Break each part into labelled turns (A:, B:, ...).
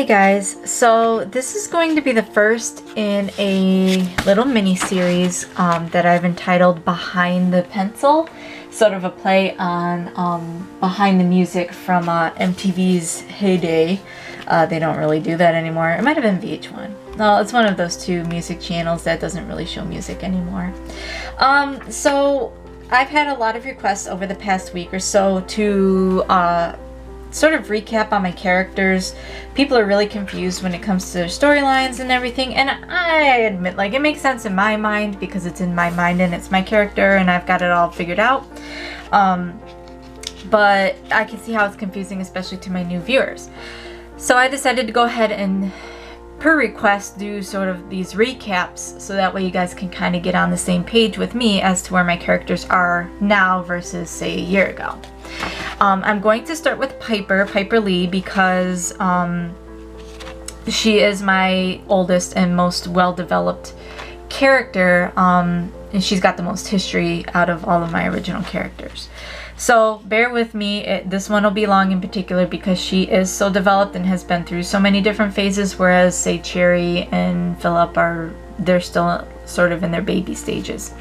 A: Hey guys, so this is going to be the first in a little mini series that I've entitled Behind the Pencil, sort of a play on Behind the Music from MTV's heyday. They don't really do that anymore. It might have been VH1. No, it's one of those two music channels that doesn't really show music anymore. So I've had a lot of requests over the past week or so to sort of recap on my characters. People are really confused when it comes to their storylines and everything, and I admit, like, it makes sense in my mind because it's in my mind and it's my character and I've got it all figured out. But I can see how it's confusing, especially to my new viewers. So I decided to go ahead and, per request, do sort of these recaps so that way you guys can kind of get on the same page with me as to where my characters are now versus, say, a year ago. I'm going to start with Piper Lee, because she is my oldest and most well-developed character, and she's got the most history out of all of my original characters. So bear with me, this one will be long in particular because she is so developed and has been through so many different phases, whereas, say, Terri and Philip they're still sort of in their baby stages.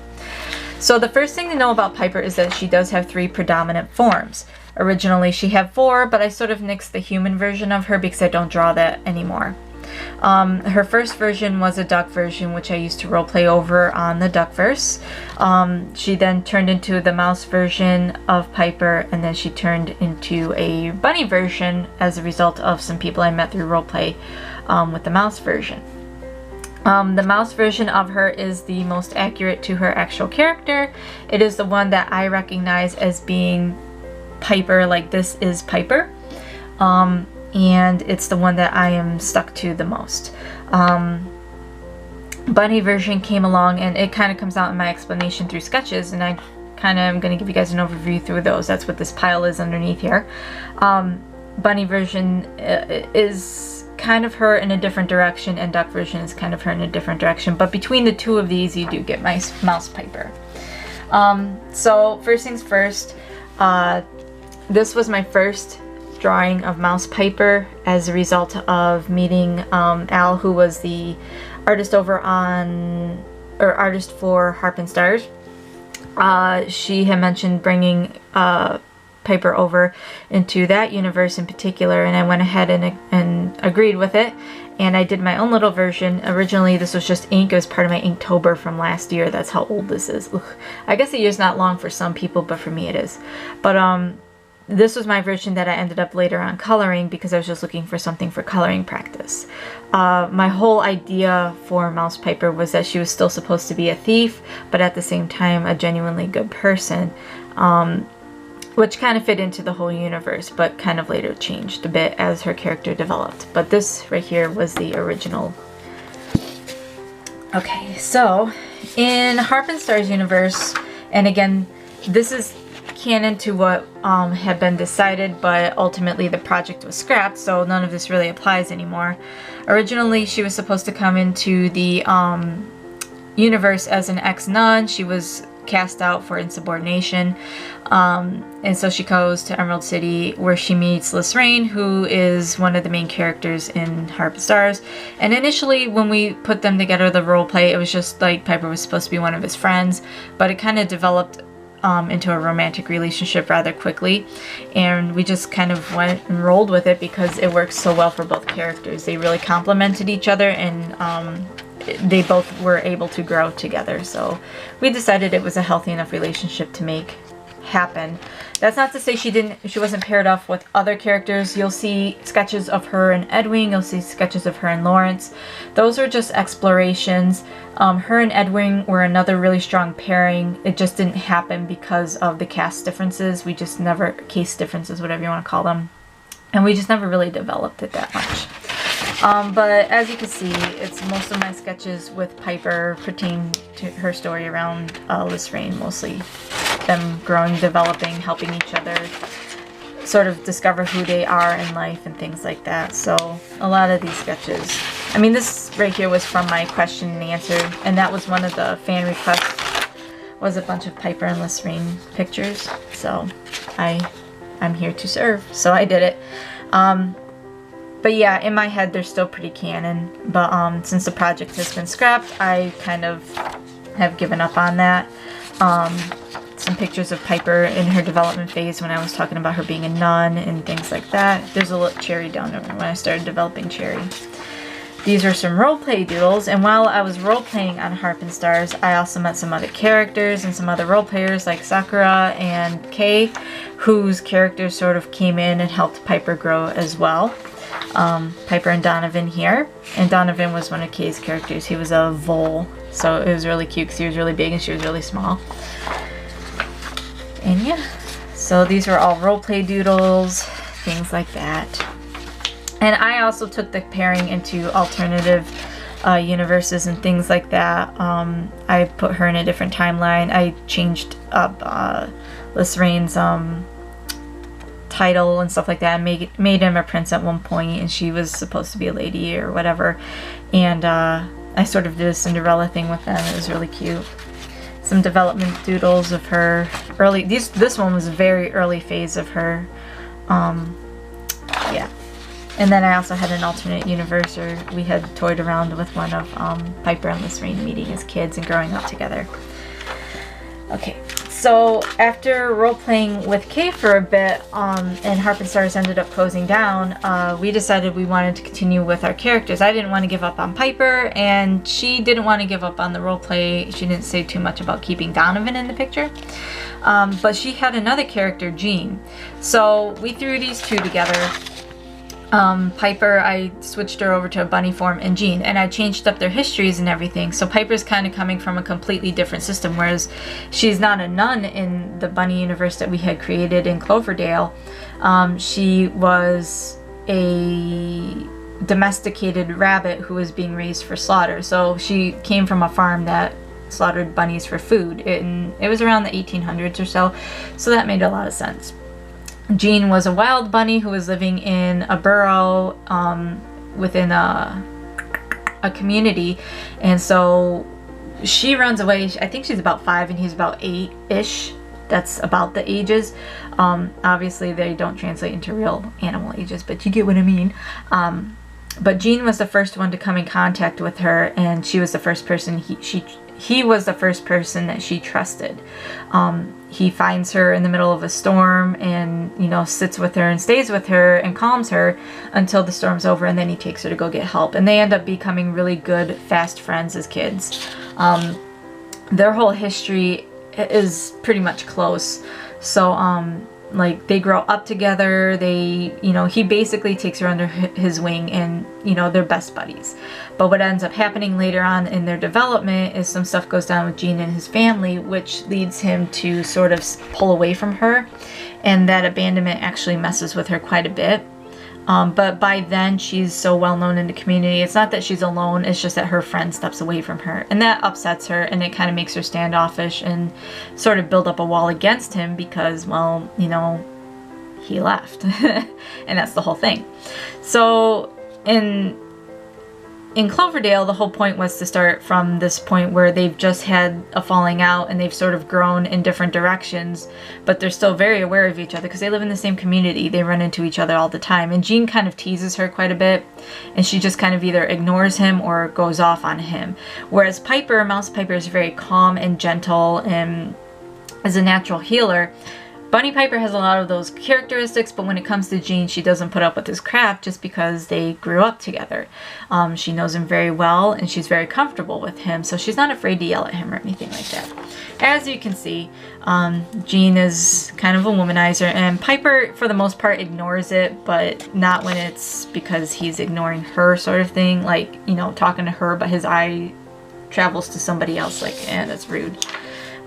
A: So the first thing to know about Piper is that she does have 3 predominant forms. Originally she had 4, but I sort of nixed the human version of her because I don't draw that anymore. Her first version was a duck version, which I used to roleplay over on the Duckverse. She then turned into the mouse version of Piper, and then she turned into a bunny version as a result of some people I met through roleplay with the mouse version. The mouse version of her is the most accurate to her actual character. It is the one that I recognize as being Piper, like this is Piper. And it's the one that I am stuck to the most. Bunny version came along, and it kind of comes out in my explanation through sketches, and I kind of am going to give you guys an overview through those. That's what this pile is underneath here. Bunny version is kind of her in a different direction, and duck version is kind of her in a different direction, but between the two of these you do get my mouse Piper. So first things first, this was my first drawing of mouse Piper as a result of meeting Al, who was the artist over on, or artist for Harpy Stars. She had mentioned bringing Piper over into that universe in particular, and I went ahead and agreed with it, and I did my own little version. Originally this was just ink. It was part of my Inktober from last year. That's how old this is. Ugh. I guess a year's not long for some people, but for me it is. But this was my version that I ended up later on coloring because I was just looking for something for coloring practice. My whole idea for Mouse Piper was that she was still supposed to be a thief, but at the same time a genuinely good person, which kind of fit into the whole universe, but kind of later changed a bit as her character developed. But this right here was the original. Okay, so in Harpy Stars universe, and again, this is canon to what had been decided, but ultimately the project was scrapped, so none of this really applies anymore. Originally she was supposed to come into the universe as an ex-nun. She was cast out for insubordination, and so she goes to Emerald City, where she meets Lysraine, who is one of the main characters in Harpy Stars. And initially when we put them together, the role play, it was just like Piper was supposed to be one of his friends, but it kind of developed into a romantic relationship rather quickly, and we just kind of went and rolled with it because it works so well for both characters. They really complemented each other, and they both were able to grow together, so we decided it was a healthy enough relationship to make happen. That's not to say she wasn't paired off with other characters. You'll see sketches of her and Edwin, you'll see sketches of her and Lawrence. Those are just explorations. Her and Edwin were another really strong pairing. It just didn't happen because of the cast differences. We just never, case differences, whatever you want to call them, and we just never really developed it that much. But as you can see, it's most of my sketches with Piper pertain to her story around Lysraine, mostly them growing, developing, helping each other sort of discover who they are in life and things like that. So a lot of these sketches, I mean, this right here was from my question and answer, and that was one of the fan requests, was a bunch of Piper and Lysraine pictures. So I'm here to serve, so I did it. But yeah, in my head they're still pretty canon. But since the project has been scrapped, I kind of have given up on that. Some pictures of Piper in her development phase when I was talking about her being a nun and things like that. There's a little Cherry down there when I started developing Cherry. These are some roleplay doodles, and while I was roleplaying on Harpy Stars, I also met some other characters and some other roleplayers like Sakura and Kay, whose characters sort of came in and helped Piper grow as well. Piper and Donovan here, and Donovan was one of Kay's characters. He was a vole, so it was really cute because he was really big and she was really small. And yeah, so these were all roleplay doodles, things like that. And I also took the pairing into alternative universes and things like that. I put her in a different timeline. I changed up Lysrain's title and stuff like that, and made him a prince at one point, and she was supposed to be a lady or whatever. And I sort of did a Cinderella thing with them. It was really cute. Some development doodles of her early. This one was a very early phase of her. Yeah. And then I also had an alternate universe where we had toyed around with one of Piper and Lysrain meeting as kids and growing up together. Okay, so after role-playing with Kay for a bit, and Harpy Stars ended up closing down, we decided we wanted to continue with our characters. I didn't want to give up on Piper, and she didn't want to give up on the role-play. She didn't say too much about keeping Donovan in the picture. But she had another character, Jean. So we threw these two together. Piper, I switched her over to a bunny form, and Jean, and I changed up their histories and everything. So Piper's kind of coming from a completely different system, whereas she's not a nun in the bunny universe that we had created in Cloverdale. She was a domesticated rabbit who was being raised for slaughter. So she came from a farm that slaughtered bunnies for food. It was around the 1800s or so that made a lot of sense. Jean was a wild bunny who was living in a burrow within a community, and so she runs away. I think she's about 5 and he's about 8-ish. That's about the ages. Obviously they don't translate into real animal ages, but you get what I mean. But Jean was the first one to come in contact with her, and she was the first person he was the first person that she trusted. He finds her in the middle of a storm and, you know, sits with her and stays with her and calms her until the storm's over, and then he takes her to go get help. And they end up becoming really good, fast friends as kids. Their whole history is pretty much close. So, like, they grow up together. He basically takes her under his wing, and, you know, they're best buddies. But what ends up happening later on in their development is some stuff goes down with Jean and his family, which leads him to sort of pull away from her. And that abandonment actually messes with her quite a bit. But by then, she's so well known in the community. It's not that she's alone, it's just that her friend steps away from her. And that upsets her, and it kind of makes her standoffish and sort of build up a wall against him because, well, you know, he left. And that's the whole thing. So in Cloverdale, the whole point was to start from this point where they've just had a falling out and they've sort of grown in different directions, but they're still very aware of each other because they live in the same community. They run into each other all the time, and Jean kind of teases her quite a bit, and she just kind of either ignores him or goes off on him. Whereas Mouse Piper is very calm and gentle and is a natural healer. Bunny Piper has a lot of those characteristics, but when it comes to Jean, she doesn't put up with his crap just because they grew up together. She knows him very well, and she's very comfortable with him, so she's not afraid to yell at him or anything like that. As you can see, Jean is kind of a womanizer, and Piper, for the most part, ignores it, but not when it's because he's ignoring her sort of thing, like, you know, talking to her, but his eye travels to somebody else, like, that's rude.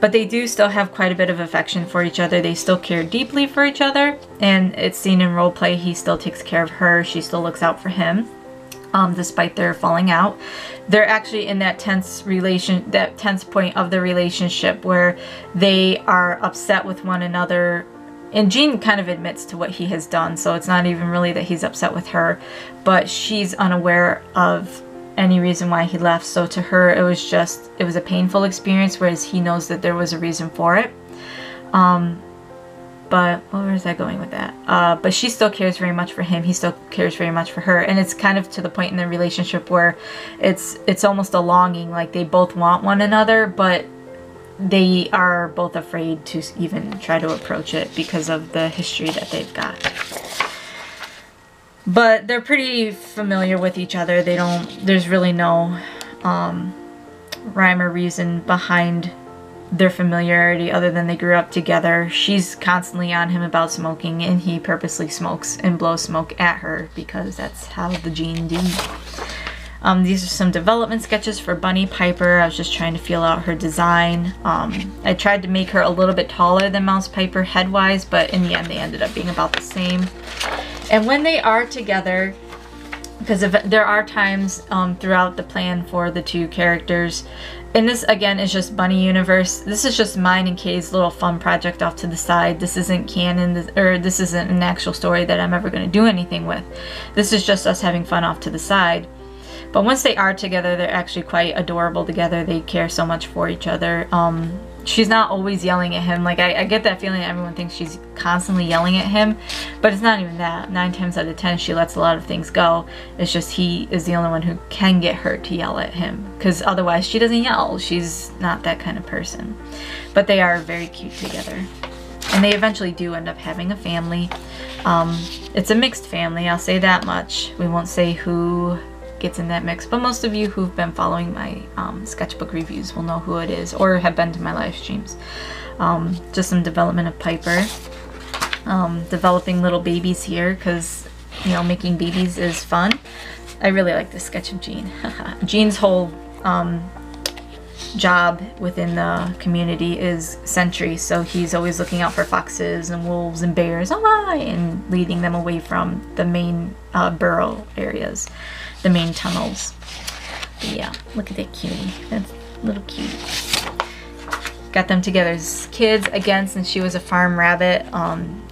A: But they do still have quite a bit of affection for each other. They still care deeply for each other. And it's seen in roleplay, he still takes care of her. She still looks out for him, despite their falling out. They're actually in that tense point of the relationship where they are upset with one another. And Jean kind of admits to what he has done. So it's not even really that he's upset with her, but she's unaware of any reason why he left. So to her, it was a painful experience, whereas he knows that there was a reason for it. But where is that going with that? But she still cares very much for him. He still cares very much for her. And it's kind of to the point in the relationship where it's almost a longing. Like they both want one another, but they are both afraid to even try to approach it because of the history that they've got. But they're pretty familiar with each other. There's really no rhyme or reason behind their familiarity other than they grew up together. She's constantly on him about smoking, and he purposely smokes and blows smoke at her because that's how the gene do. These are some development sketches for Bunny Piper. I was just trying to feel out her design. I tried to make her a little bit taller than Mouse Piper head-wise, but in the end they ended up being about the same. And when they are together, because there are times throughout the plan for the two characters, and this again is just Bunny Universe. This is just mine and Kay's little fun project off to the side. This isn't canon, or this isn't an actual story that I'm ever going to do anything with. This is just us having fun off to the side. But once they are together, they're actually quite adorable together. They care so much for each other. She's not always yelling at him. Like, I get that feeling everyone thinks she's constantly yelling at him, but it's not even that. 9 times out of 10, she lets a lot of things go. It's just he is the only one who can get her to yell at him, because otherwise she doesn't yell. She's not that kind of person. But they are very cute together. And they eventually do end up having a family. It's a mixed family, I'll say that much. We won't say who gets in that mix, but most of you who've been following my sketchbook reviews will know who it is, or have been to my live streams. Just some development of Piper, developing little babies here, because you know, making babies is fun. I really like this sketch of Jean. Jean's whole job within the community is sentry, so he's always looking out for foxes and wolves and bears, and leading them away from the main burrow areas, the main tunnels. But yeah, look at that cutie. That's little cutie. Got them together as kids. Again, since she was a farm rabbit,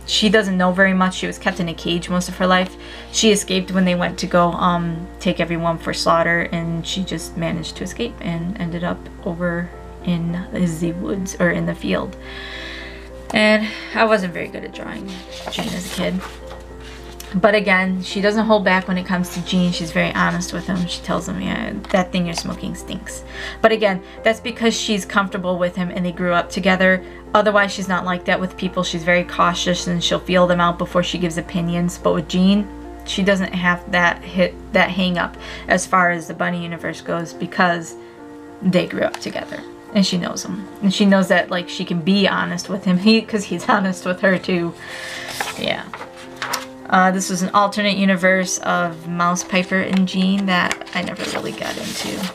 A: she doesn't know very much. She was kept in a cage most of her life. She escaped when they went to go take everyone for slaughter, and she just managed to escape and ended up over in the woods, or in the field. And I wasn't very good at drawing Jean as a kid. But again, she doesn't hold back when it comes to Jean. She's very honest with him. She tells him, yeah, that thing you're smoking stinks. But again, that's because she's comfortable with him and they grew up together. Otherwise, she's not like that with people. She's very cautious and she'll feel them out before she gives opinions. But with Jean, she doesn't have that hang up as far as the Bunny universe goes, because they grew up together. And she knows him. And she knows that, like, she can be honest with him, because he's honest with her too. Yeah. This was an alternate universe of Mouse Piper and Jean that I never really got into.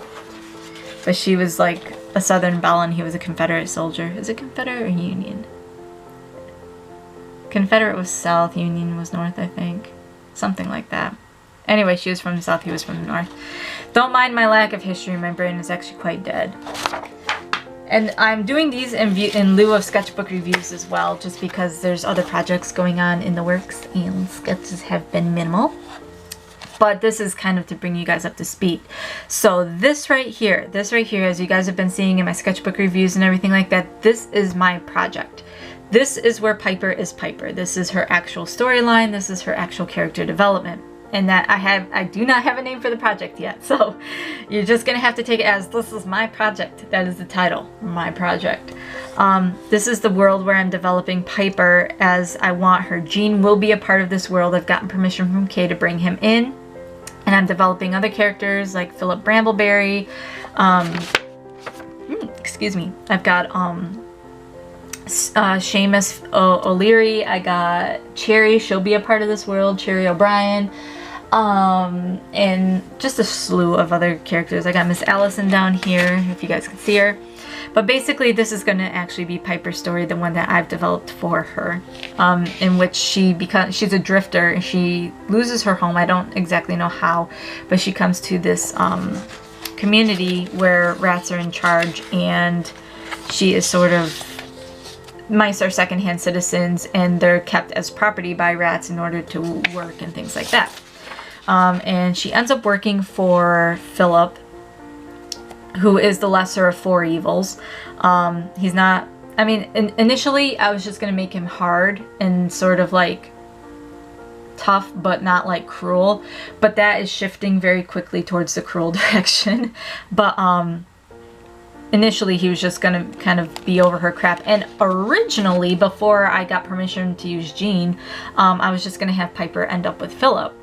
A: But she was like a Southern belle and he was a Confederate soldier. Is it Confederate or Union? Confederate was South, Union was North, I think. Something like that. Anyway, she was from the South, he was from the North. Don't mind my lack of history, my brain is actually quite dead. And I'm doing these in lieu of sketchbook reviews as well, just because there's other projects going on in the works and sketches have been minimal. But this is kind of to bring you guys up to speed. So this right here, as you guys have been seeing in my sketchbook reviews and everything like that, this is my project. This is where Piper is Piper. This is her actual storyline. This is her actual character development. And that I do not have a name for the project yet, so you're just gonna have to take it as this is my project. That is the title, my project. This is the world where I'm developing Piper as I want her. Jean will be a part of this world. I've gotten permission from Kay to bring him in, and I'm developing other characters like Philip Brambleberry. Excuse me. I've got Seamus O'Leary. I got Cherry. She'll be a part of this world. Cherry O'Brien. And just a slew of other characters. I got Miss Allison down here, if you guys can see her. But basically, this is going to actually be Piper's story, the one that I've developed for her, in which she's a drifter and she loses her home. I don't exactly know how, but she comes to this community where rats are in charge, and she is sort of, mice are secondhand citizens and they're kept as property by rats in order to work and things like that. And she ends up working for Philip, who is the lesser of 4 evils. He's not I mean, initially I was just gonna make him hard and sort of like tough, but not like cruel, but that is shifting very quickly towards the cruel direction. But initially he was just gonna kind of be over her crap, and originally, before I got permission to use Jean, I was just gonna have Piper end up with Philip.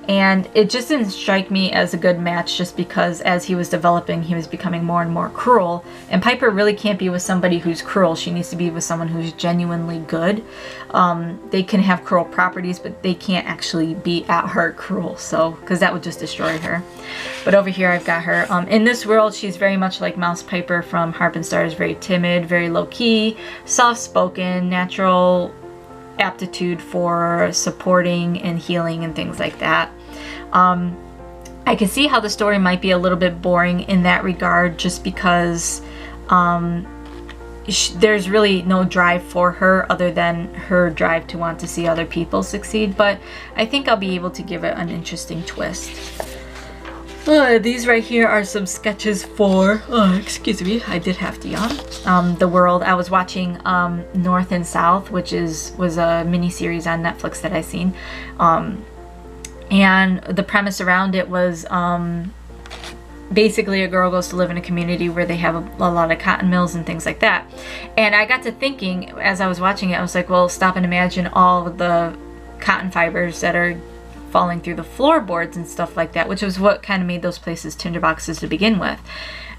A: And it just didn't strike me as a good match, just because as he was developing, he was becoming more and more cruel. And Piper really can't be with somebody who's cruel. She needs to be with someone who's genuinely good. They can have cruel properties, but they can't actually be at heart cruel. So, because that would just destroy her. But over here, I've got her. In this world, she's very much like Mouse Piper from Harpy Stars. Very timid, very low-key, soft-spoken, natural aptitude for supporting and healing and things like that. I can see how the story might be a little bit boring in that regard, just because there's really no drive for her other than her drive to want to see other people succeed, but I think I'll be able to give it an interesting twist. These right here are some sketches for, excuse me, I did have to yawn. The world. I was watching North and South, which was a mini-series on Netflix that I seen. And the premise around it was basically a girl goes to live in a community where they have a lot of cotton mills and things like that. And I got to thinking as I was watching it, I was like, well, stop and imagine all of the cotton fibers that are falling through the floorboards and stuff like that, which was what kind of made those places tinderboxes to begin with.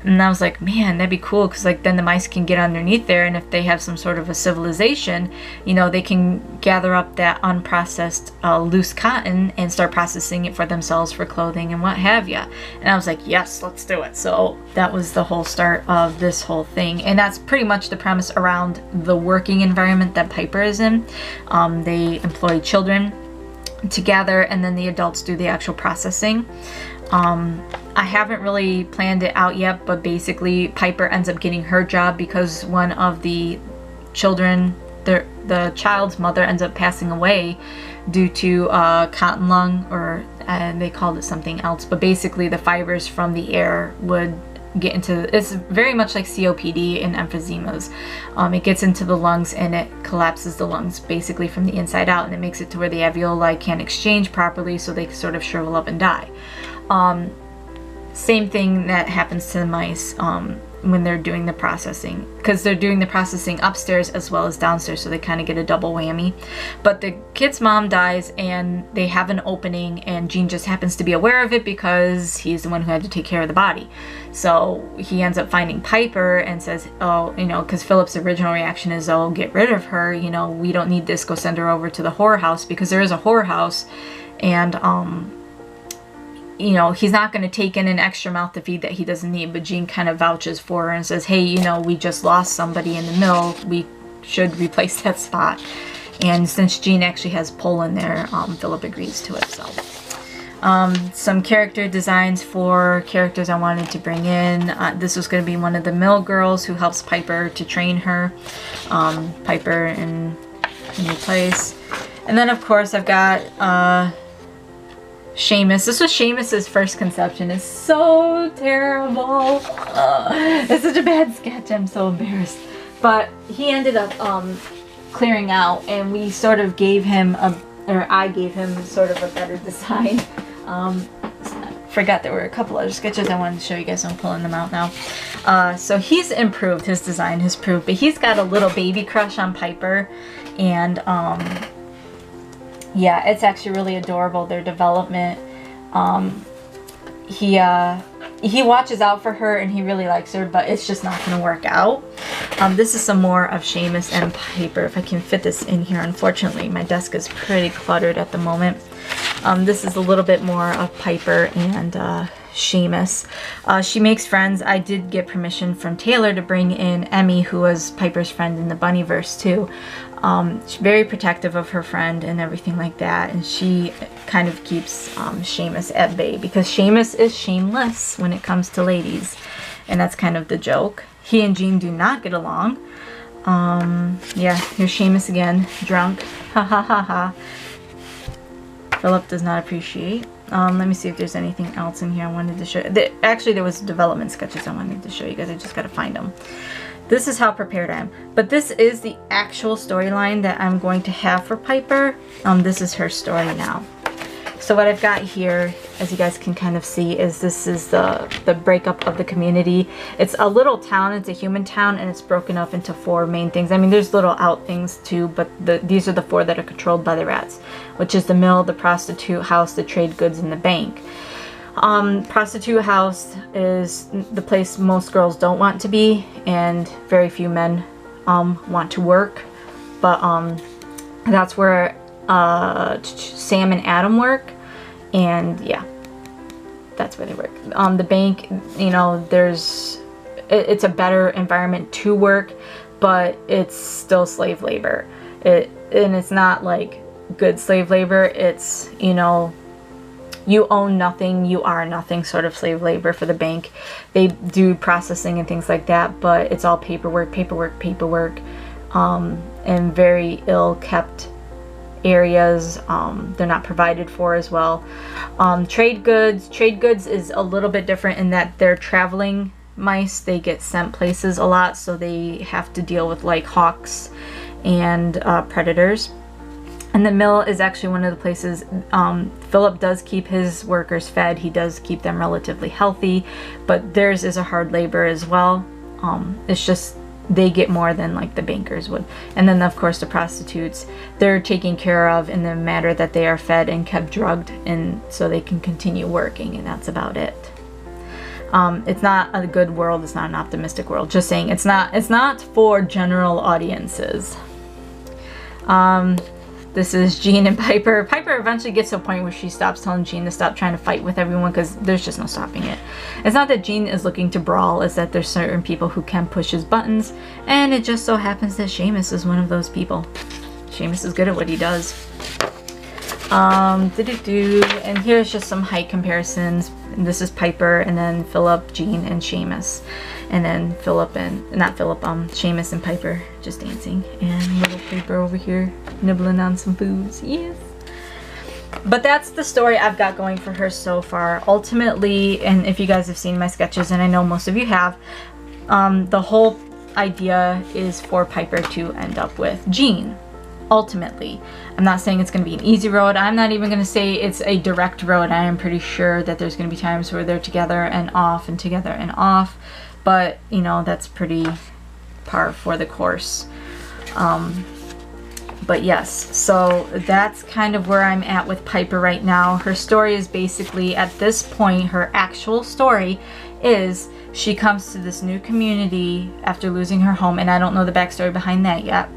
A: And I was like, man, that'd be cool, because like then the mice can get underneath there, and if they have some sort of a civilization, you know, they can gather up that unprocessed loose cotton and start processing it for themselves for clothing and what have you. And I was like, yes, let's do it. So that was the whole start of this whole thing, and that's pretty much the premise around the working environment that Piper is in. They employ children to gather, and then the adults do the actual processing. I haven't really planned it out yet, but basically Piper ends up getting her job because one of the children, the child's mother, ends up passing away due to cotton lung, or they called it something else, but basically the fibers from the air would get into, it's very much like COPD and emphysemas. It gets into the lungs and it collapses the lungs basically from the inside out, and it makes it to where the alveoli can't exchange properly, so they sort of shrivel up and die. Same thing that happens to the mice when they're doing the processing, because they're doing the processing upstairs as well as downstairs, so they kind of get a double whammy. But the kid's mom dies and they have an opening, and Gene just happens to be aware of it because he's the one who had to take care of the body. So he ends up finding Piper and says, oh, you know, because Philip's original reaction is, oh, get rid of her, you know, we don't need this, go send her over to the whorehouse, because there is a whorehouse. And you know, he's not going to take in an extra mouth to feed that he doesn't need, but Gene kind of vouches for her and says, hey, you know, we just lost somebody in the mill, we should replace that spot. And since Gene actually has pull in there, Philip agrees to it. So some character designs for characters I wanted to bring in. This was going to be one of the mill girls who helps Piper to train her. Piper in a new place. And then of course I've got Seamus. This was Seamus's first conception. It's so terrible. It's such a bad sketch. I'm so embarrassed. But he ended up clearing out, and we sort of gave him I gave him sort of a better design. Forgot there were a couple other sketches I wanted to show you guys. I'm pulling them out now. So he's improved. His design has improved, but he's got a little baby crush on Piper, and yeah, it's actually really adorable, their development. He watches out for her and he really likes her, but it's just not going to work out. This is some more of Seamus and Piper, if I can fit this in here. Unfortunately, my desk is pretty cluttered at the moment. This is a little bit more of Piper and Seamus. She makes friends. I did get permission from Taylor to bring in Emmy, who was Piper's friend in the Bunnyverse too. She's very protective of her friend and everything like that, and she kind of keeps Seamus at bay, because Seamus is shameless when it comes to ladies, and that's kind of the joke. He and Jean do not get along. Yeah, here's Seamus again, drunk. Ha ha ha ha. Philip does not appreciate. Let me see if there's anything else in here I wanted to show. Actually, there was development sketches I wanted to show you guys. I just got to find them. this is how prepared I am. But this is the actual storyline that I'm going to have for Piper. This is her story now. So what I've got here, as you guys can kind of see, is this is the breakup of the community. It's a little town, it's a human town, and it's broken up into 4 main things. I mean, there's little out things too, but these are the 4 that are controlled by the rats, which is the mill, the prostitute house, the trade goods, and the bank. Prostitute house is the place most girls don't want to be, and very few men want to work. But that's where Sam and Adam work, and yeah, that's where they work. The bank, you know, it's a better environment to work, but it's still slave labor. And it's not like good slave labor. It's, you know, you own nothing, you are nothing sort of slave labor for the bank. They do processing and things like that, but it's all paperwork, and very ill kept areas. They're not provided for as well. Trade goods is a little bit different in that they're traveling mice. They get sent places a lot, so they have to deal with like hawks and predators. And the mill is actually one of the places Philip does keep his workers fed. He does keep them relatively healthy, but theirs is a hard labor as well. It's just they get more than like the bankers would. And then of course the prostitutes, they're taken care of in the matter that they are fed and kept drugged, and so they can continue working, and that's about it. It's not a good world, it's not an optimistic world. Just saying, it's not for general audiences. This is Jean and Piper. Piper eventually gets to a point where she stops telling Jean to stop trying to fight with everyone, because there's just no stopping it. It's not that Jean is looking to brawl, it's that there's certain people who can push his buttons, and it just so happens that Seamus is one of those people. Seamus is good at what he does. And here's just some height comparisons. And this is Piper, and then Philip, Jean, and Seamus. And then Seamus and Piper just dancing. And little Piper over here nibbling on some foods. Yes. But that's the story I've got going for her so far. Ultimately, and if you guys have seen my sketches, and I know most of you have, the whole idea is for Piper to end up with Jean. Ultimately, I'm not saying it's going to be an easy road. I'm not even going to say it's a direct road. I am pretty sure that there's going to be times where they're together and off and together and off. But, you know, that's pretty par for the course. But yes, so that's kind of where I'm at with Piper right now. Her story is basically, at this point, her actual story is she comes to this new community after losing her home, and I don't know the backstory behind that yet.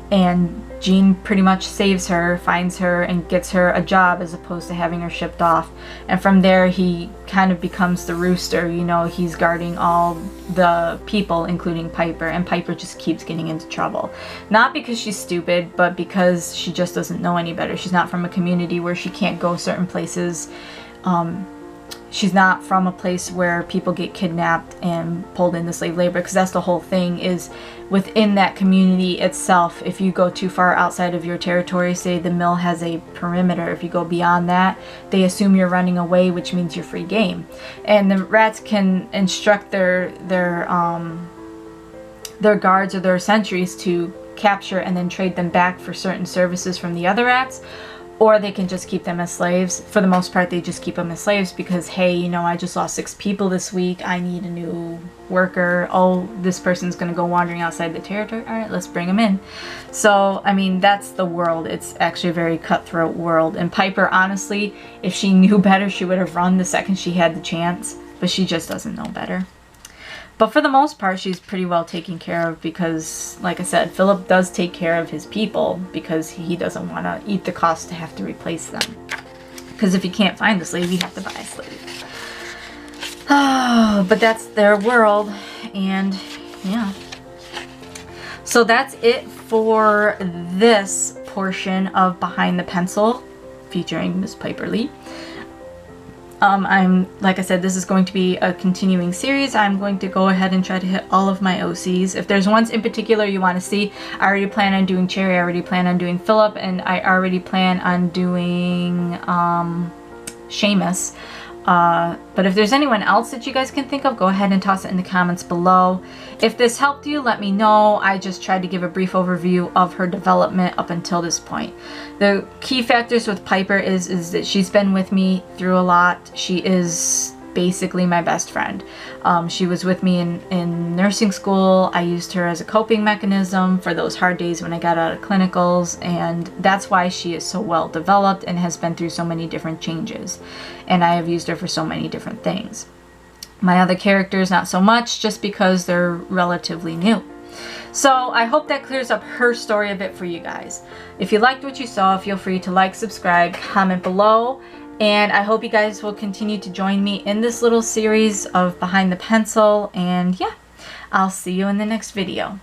A: And Jean pretty much saves her, finds her, and gets her a job as opposed to having her shipped off. And from there, he kind of becomes the rooster, you know, he's guarding all the people, including Piper, and Piper just keeps getting into trouble. Not because she's stupid, but because she just doesn't know any better. She's not from a community where she can't go certain places. She's not from a place where people get kidnapped and pulled into slave labor, because that's the whole thing, is within that community itself, if you go too far outside of your territory, say the mill has a perimeter, if you go beyond that, they assume you're running away, which means you're free game. And the rats can instruct their guards or their sentries to capture and then trade them back for certain services from the other rats. Or they can just keep them as slaves. For the most part, they just keep them as slaves because, hey, you know, I just lost 6 people this week. I need a new worker. Oh, this person's going to go wandering outside the territory. All right, let's bring them in. So, I mean, that's the world. It's actually a very cutthroat world. And Piper, honestly, if she knew better, she would have run the second she had the chance. But she just doesn't know better. But for the most part, she's pretty well taken care of because, like I said, Philip does take care of his people because he doesn't want to eat the cost to have to replace them. Because if you can't find a slave, you have to buy a slave. Oh, but that's their world, and yeah. So that's it for this portion of Behind the Pencil, featuring Miss Piper Lee. Like I said, this is going to be a continuing series. I'm going to go ahead and try to hit all of my OCs. If there's ones in particular you want to see, I already plan on doing Terri, I already plan on doing Philip, and I already plan on doing Seamus. But if there's anyone else that you guys can think of, go ahead and toss it in the comments below. If this helped you, let me know. I just tried to give a brief overview of her development up until this point. The key factors with Piper is that she's been with me through a lot. She is basically my best friend. She was with me in nursing school. I used her as a coping mechanism for those hard days when I got out of clinicals, and that's why she is so well developed and has been through so many different changes. And I have used her for so many different things. My other characters, not so much, just because they're relatively new. So I hope that clears up her story a bit for you guys. If you liked what you saw, feel free to like, subscribe, comment below. And I hope you guys will continue to join me in this little series of Behind the Pencil. And yeah, I'll see you in the next video.